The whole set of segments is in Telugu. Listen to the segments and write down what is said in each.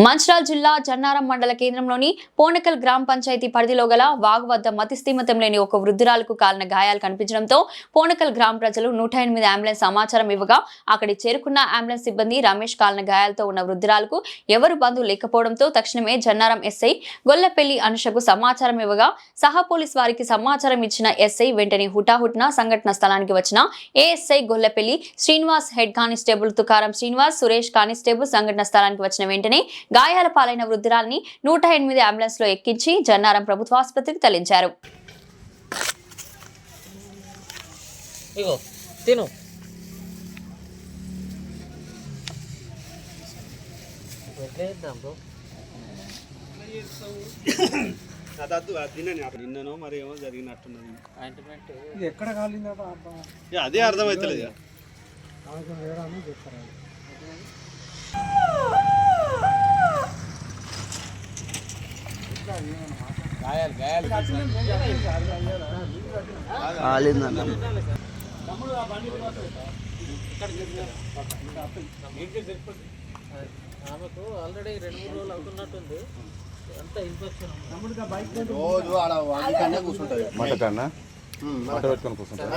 మంచిర్యాల జిల్లా జన్నారం మండల కేంద్రంలోని పోనకల్ గ్రామ పంచాయతీ పరిధిలో గల వాగు వద్ద మతిస్థిమితం లేని ఒక వృద్ధురాలకు కాలిన గాయాలు కనిపించడంతో పోనకల్ గ్రామ ప్రజలు 108 అంబులెన్స్ సమాచారం ఇవ్వగా అక్కడికి చేరుకున్న అంబులెన్స్ సిబ్బంది రమేష్ కాలిన గాయాలతో ఉన్న వృద్ధురాలకు ఎవరు బంధువు లేకపోవడంతో తక్షణమే జన్నారం ఎస్ఐ గొల్లపెల్లి అనుషకు సమాచారం ఇవ్వగా సహా పోలీస్ వారికి సమాచారం ఇచ్చిన ఎస్ఐ వెంటనే హుటాహుటిన సంఘటన స్థలానికి వచ్చిన ASI Gollapelli Srinivas, head constable Tukaram Srinivas, Suresh constable సంఘటన స్థలానికి వచ్చిన వెంటనే గాయాల పాలైన వృద్ధురాల్ని 108 అంబులెన్స్ లో ఎక్కించి జన్నారం ప్రభుత్వ ఆసుపత్రికి తరలించారు. నిన్ననో మరి ఏమో జరిగినట్టున్నది. అదే అర్థమవుతలేదు. ఆమెకు ఆల్రెడీ 2-3 రోజులు అవుతున్నట్టుంది. అంత ఇన్ఫెక్షన్ రోజు ఆడ వాడికన్నా కూర్చుంటుంది. మంట పెట్టుకొని కూర్చుంటారు.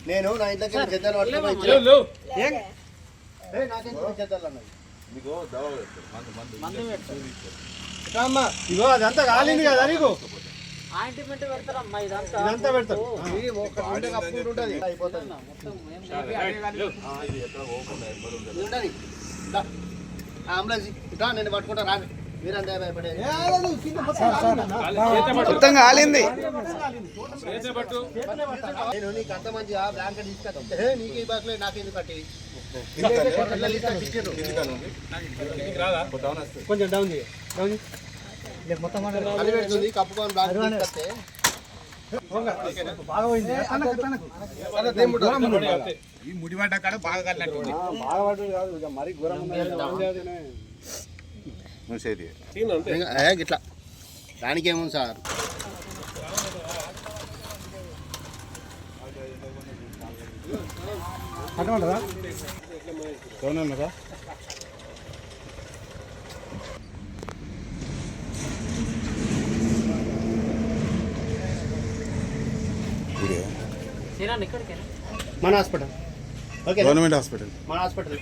నేను నా ఇంట్లోకి చెద్దలు పట్టుకొని ఇగో అదంతా కాలింది కదా నీకు. ఆయింట్మెంట్ పెడతారమ్మా. ఇదంతా పెడతారు. అయిపోతుంది. అంబులెన్స్ ఇట్లా నేను పట్టుకుంటా రాను. మీరంతా భయపడేది మొత్తం కాలింది. నేను నీకు అంత మంచిగా బ్లాంకెట్ తీసుకొస్తే నీకు ఈ బాక్లే నాకు ఎందుకు కట్టి కొంచెం డౌన్ అది పెడుతుంది. కప్పుకొని బ్లాంకెట్ తీసుకొస్తే ఈ ముడి పడ్డ కాడ బాగా కలినట్టు కాదు మరి ఇట్లా దానికి ఏముంది సార్. అవునన్నదా మన హాస్పిటల్. Okay, government hospital. మన హాస్పిటల్.